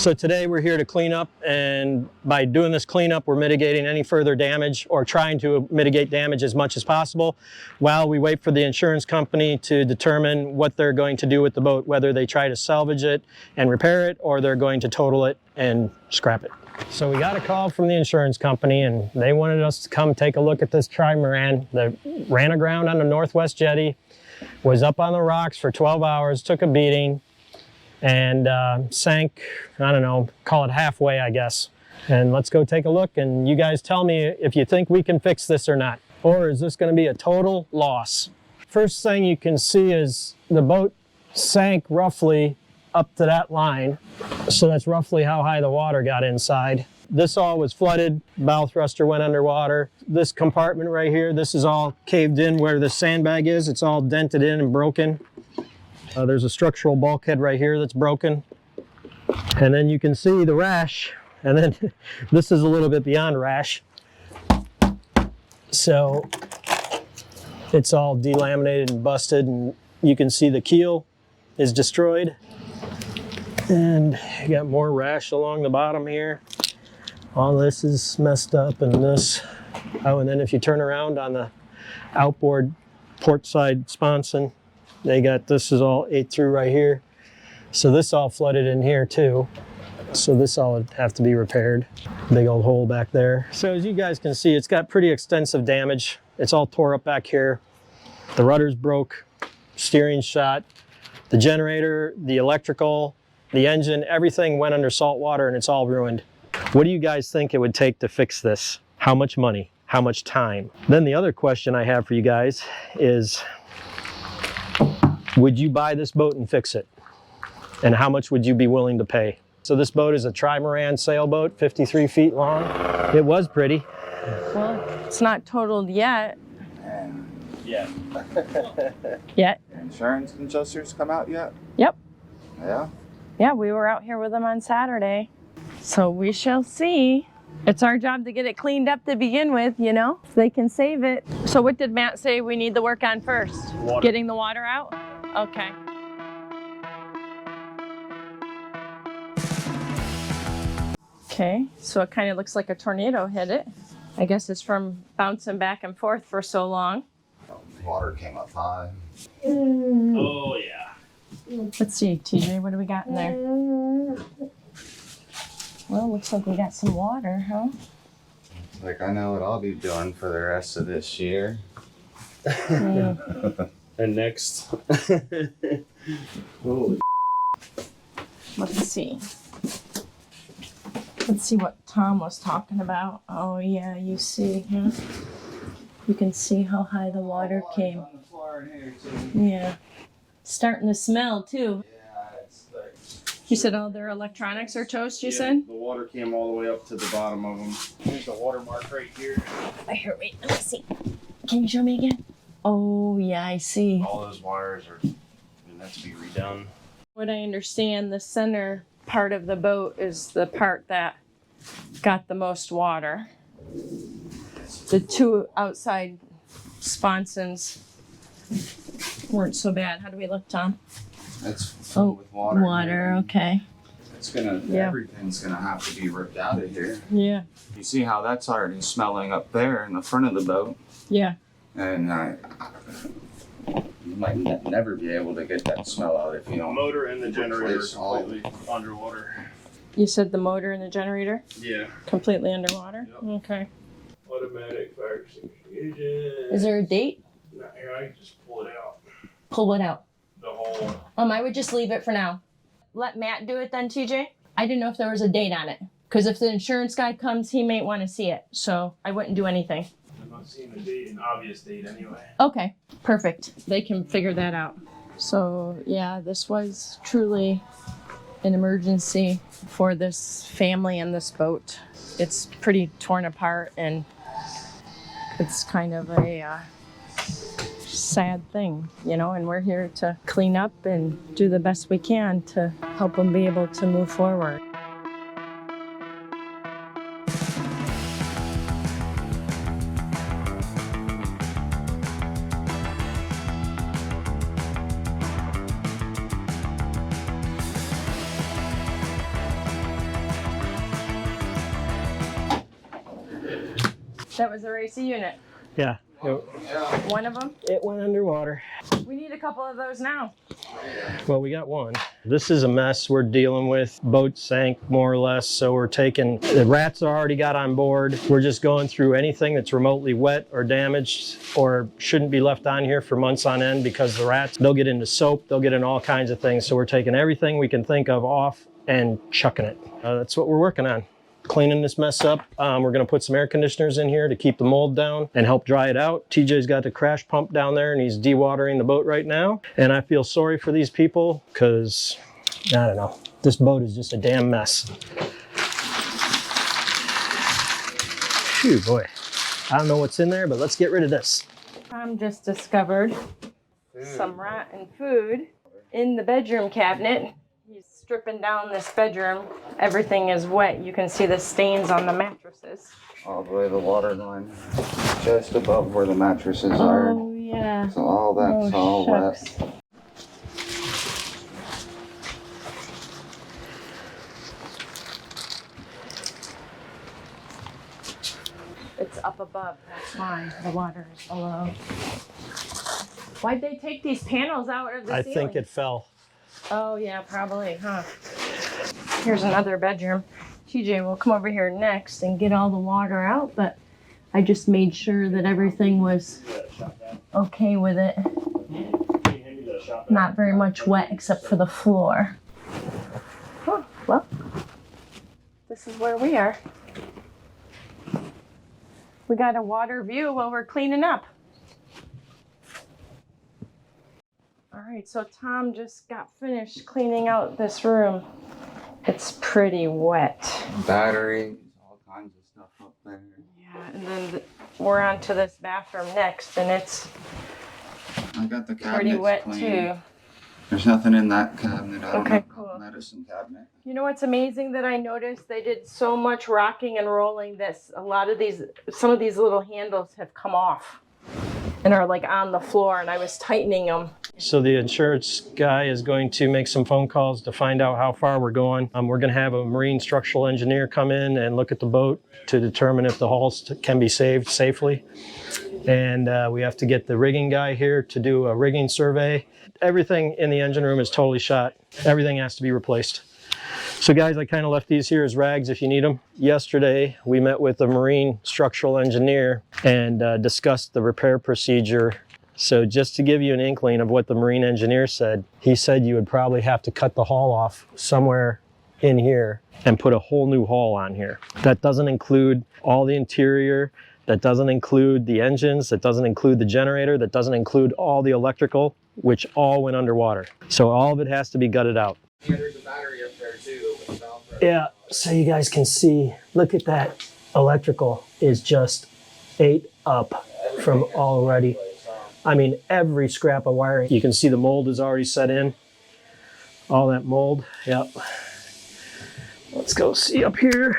So today we're here to clean up, and by doing this cleanup, we're mitigating any further damage or trying to mitigate damage as much as possible while we wait for the insurance company to determine what they're going to do with the boat, whether they try to salvage it and repair it or they're going to total it and scrap it. So we got a call from the insurance company and they wanted us to come take a look at this trimaran that ran aground on the Northwest Jetty, was up on the rocks for 12 hours, took a beating, and sank, I don't know, call it halfway, I guess. And let's go take a look, and you guys tell me if you think we can fix this or not. Or is this gonna be a total loss? First thing you can see is the boat sank roughly up to that line. So that's roughly how high the water got inside. This all was flooded, bow thruster went underwater. This compartment right here, this is all caved in where the sandbag is. It's all dented in and broken. There's a structural bulkhead right here that's broken. And then you can see the rash. And then this is a little bit beyond rash. So it's all delaminated and busted, and you can see the keel is destroyed. And you got more rash along the bottom here. All this is messed up, and this. Oh, and then if you turn around on the outboard port side sponson, they got, this is all ate through right here. So this all flooded in here too. So this all would have to be repaired. Big old hole back there. So as you guys can see, it's got pretty extensive damage. It's all tore up back here. The rudder's broke, steering shot, the generator, the electrical, the engine, everything went under salt water and it's all ruined. What do you guys think it would take to fix this? How much money? How much time? Then the other question I have for you guys is, would you buy this boat and fix it? And how much would you be willing to pay? So this boat is a Trimaran Sailboat, 53 feet long. It was pretty. Well, it's not totaled yet. Yeah. Yet. Insurance adjusters come out yet? Yep. Yeah? Yeah, we were out here with them on Saturday. So we shall see. It's our job to get it cleaned up to begin with, you know, if they can save it. So what did Matt say we need to work on first? Water. Getting the water out? Okay. Okay, so it kind of looks like a tornado hit it. I guess it's from bouncing back and forth for so long. Water came up high. Oh yeah. Let's see, TJ, what do we got in there? Well, looks like we got some water, huh? Like, I know what I'll be doing for the rest of this year. And next. Holy. Let's see. Let's see what Tom was talking about. Oh yeah, you see, huh? You can see how high the water came. On the floor in here too. Yeah. Starting to smell too. Yeah, it's like... You said all their electronics are toast, you said? The water came all the way up to the bottom of them. There's the watermark right here. Here, wait, let me see. Can you show me again? Oh yeah, I see. All those wires are going to have to be redone. What I understand, the center part of the boat is the part that got the most water. The two outside sponsons weren't so bad. How do we look, Tom? It's filled with water. Water, okay. It's gonna, Yeah. everything's gonna have to be ripped out of here. Yeah, You see how that's already smelling up there in the front of the boat? yeah. And you might never be able to get that smell out if you The don't. motor and the generator Replace all- completely underwater. You said the motor and the generator Yeah. completely underwater? Yep. Okay. Automatic fire extinguisher engine. Is there a date? No, here, I can just pull it out. Pull it out. The whole... I would just leave it for now. Let Matt do it then, TJ? I didn't know if there was a date on it. Because if the insurance guy comes, he may want to see it. So I wouldn't do anything. I'm not seeing a date, an obvious date anyway. Okay, perfect. They can figure that out. So yeah, this was truly an emergency for this family and this boat. It's pretty torn apart and it's kind of a sad thing, you know, and we're here to clean up and do the best we can to help them be able to move forward. That was the racy unit. Yeah, One of them? it went underwater. We need a couple of those now. Well, we got one. This is a mess we're dealing with. Boat sank more or less, so we're taking, the rats already got on board. We're just going through anything that's remotely wet or damaged or shouldn't be left on here for months on end, because the rats, they'll get into soap, they'll get into all kinds of things. So we're taking everything we can think of off and chucking it. That's what we're working on. Cleaning this mess up. We're gonna put some air conditioners in here to keep the mold down and help dry it out. TJ's got the crash pump down there and he's dewatering the boat right now. And I feel sorry for these people because, I don't know, this boat is just a damn mess. Phew, boy. I don't know what's in there, but let's get rid of this. Tom just discovered some rotten food in the bedroom cabinet. He's stripping down this bedroom. Everything is wet. You can see the stains on the mattresses. All the way to the water line, just above where the mattresses are. Oh, yeah. So all that's all shucks. wet. It's up above. That's why the water is below. Why'd they take these panels out of the I ceiling? think it fell. Oh, yeah, probably, huh? Here's another bedroom. TJ will come over here next and get all the water out, but I just made sure that everything was okay with it. Not very much wet except for the floor. Oh, well, this is where we are. We got a water view while we're cleaning up. All right, so Tom just got finished cleaning out this room. It's pretty wet. Batteries, all kinds of stuff up there. Yeah, and then we're on to this bathroom next, and it's I got the cabinets pretty wet clean. too. There's nothing in that cabinet. I don't Okay, have cool. a medicine cabinet. You know what's amazing that I noticed? They did so much rocking and rolling that some of these little handles have come off and are like on the floor, and I was tightening them. So the insurance guy is going to make some phone calls to find out how far we're going. We're going to have a marine structural engineer come in and look at the boat to determine if the hulls can be saved safely. And we have to get the rigging guy here to do a rigging survey. Everything in the engine room is totally shot. Everything has to be replaced. So guys, I kind of left these here as rags if you need them. Yesterday, we met with a marine structural engineer and discussed the repair procedure. So just to give you an inkling of what the marine engineer said, he said you would probably have to cut the hull off somewhere in here and put a whole new hull on here. That doesn't include all the interior, that doesn't include the engines, that doesn't include the generator, that doesn't include all the electrical, which all went underwater. So all of it has to be gutted out. Yeah, there's a battery up there too. With the valve pressure. Yeah, so you guys can see, look at that. Electrical is just ate up from already. I mean, every scrap of wiring. You can see the mold is already set in. All that mold, yep. Let's go see up here.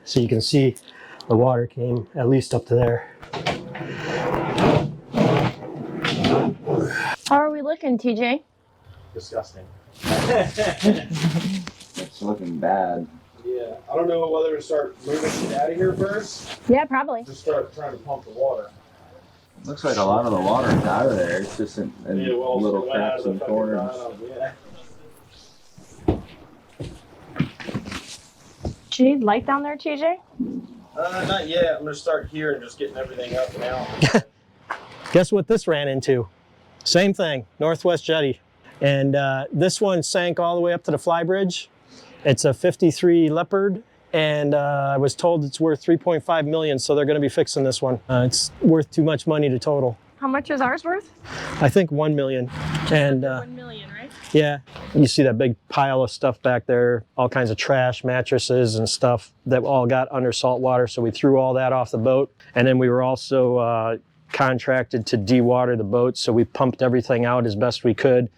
So you can see the water came at least up to there. How are we looking, TJ? Disgusting. It's looking bad. Yeah, I don't know whether to start moving shit out of here first. Yeah, probably. Just start trying to pump the water. Looks like a lot of the water's out of there. It's just in little cracks and corners. Yeah. Do you need light down there, TJ? Not yet. I'm gonna start here and just getting everything up and out. Guess what this ran into? Same thing, Northwest Jetty. And this one sank all the way up to the flybridge. It's a 53 Leopard, and I was told it's worth 3.5 million, so they're gonna be fixing this one. It's worth too much money to total. How much is ours worth? I think 1 million. And 1 million, right? yeah, you see that big pile of stuff back there, all kinds of trash, mattresses and stuff that all got under salt water. So we threw all that off the boat. And then we were also contracted to dewater the boat. So we pumped everything out as best we could.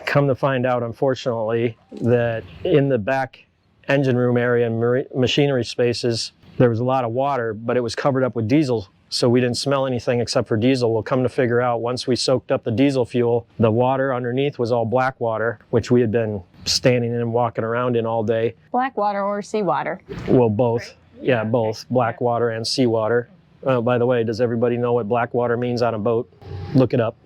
Come to find out, unfortunately, that in the back engine room area and machinery spaces, there was a lot of water, but it was covered up with diesel so we didn't smell anything except for diesel. We'll come to figure out once we soaked up the diesel fuel, the water underneath was all black water, which we had been standing in and walking around in all day. Black water or seawater? Well, both. Right. Yeah, both. Black water and seawater. By the way, does everybody know what black water means on a boat? Look it up.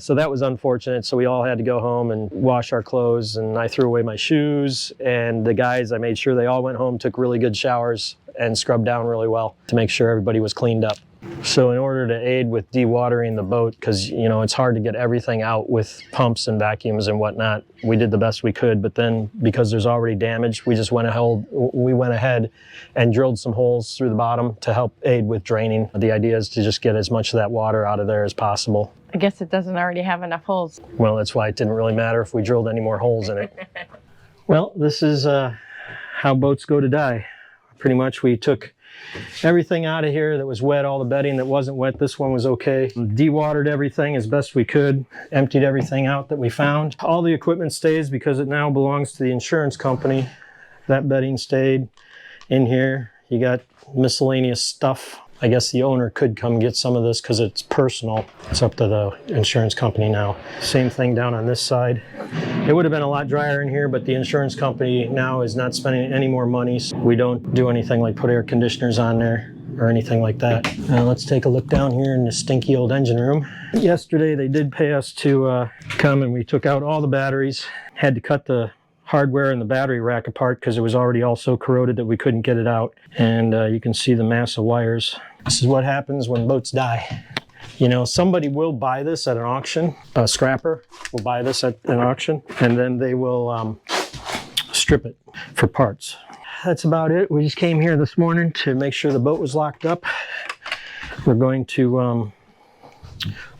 So that was unfortunate. So we all had to go home and wash our clothes, and I threw away my shoes. And the guys, I made sure they all went home, took really good showers, and scrubbed down really well to make sure everybody was cleaned up. So in order to aid with dewatering the boat, because it's hard to get everything out with pumps and vacuums and whatnot, we did the best we could. But then because there's already damage, we went ahead and drilled some holes through the bottom to help aid with draining. The idea is to just get as much of that water out of there as possible. I guess it doesn't already have enough holes. Well, that's why it didn't really matter if we drilled any more holes in it. Well, this is how boats go to die. Pretty much we took everything out of here that was wet, all the bedding that wasn't wet. This one was okay. Dewatered everything as best we could, emptied everything out that we found. All the equipment stays because it now belongs to the insurance company. That bedding stayed in here. You got miscellaneous stuff. I guess the owner could come get some of this because it's personal. It's up to the insurance company now. Same thing down on this side. It would have been a lot drier in here, but the insurance company now is not spending any more money. So we don't do anything like put air conditioners on there or anything like that. Now let's take a look down here in the stinky old engine room. Yesterday they did pay us to come, and we took out all the batteries. Had to cut the hardware and the battery rack apart because it was already all so corroded that we couldn't get it out. And you can see the mass of wires. This is what happens when boats die. Somebody will buy this at an auction. A scrapper will buy this at an auction, and then they will strip it for parts. That's about it. We just came here this morning to make sure the boat was locked up. We're going to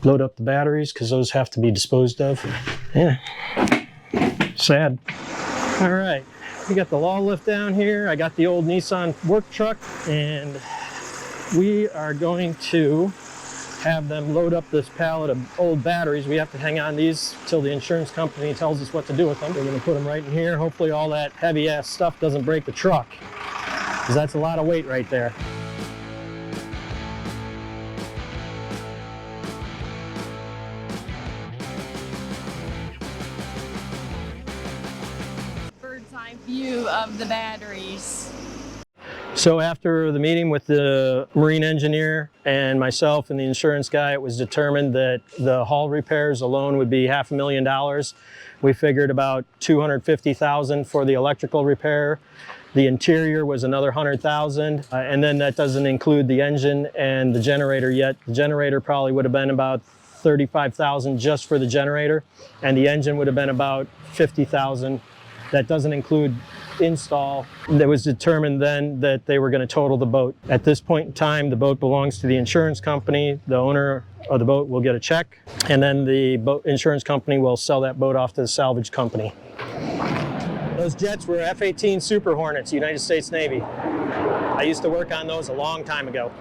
load up the batteries because those have to be disposed of. Yeah, sad. All right, we got the law lift down here. I got the old Nissan work truck, and we are going to have them load up this pallet of old batteries. We have to hang on these till the insurance company tells us what to do with them. We're going to put them right in here. Hopefully all that heavy ass stuff doesn't break the truck, because that's a lot of weight right there. Bird's eye view of the batteries. So after the meeting with the marine engineer and myself and the insurance guy, it was determined that the hull repairs alone would be $500,000. We figured about $250,000 for the electrical repair. The interior was another $100,000, and then that doesn't include the engine and the generator yet. The generator probably would have been about $35,000 just for the generator, and the engine would have been about $50,000. That doesn't include install. It was determined then that they were going to total the boat. At this point in time, the boat belongs to the insurance company. The owner of the boat will get a check, and then the boat insurance company will sell that boat off to the salvage company. Those jets were F-18 Super Hornets, United States Navy. I used to work on those a long time ago.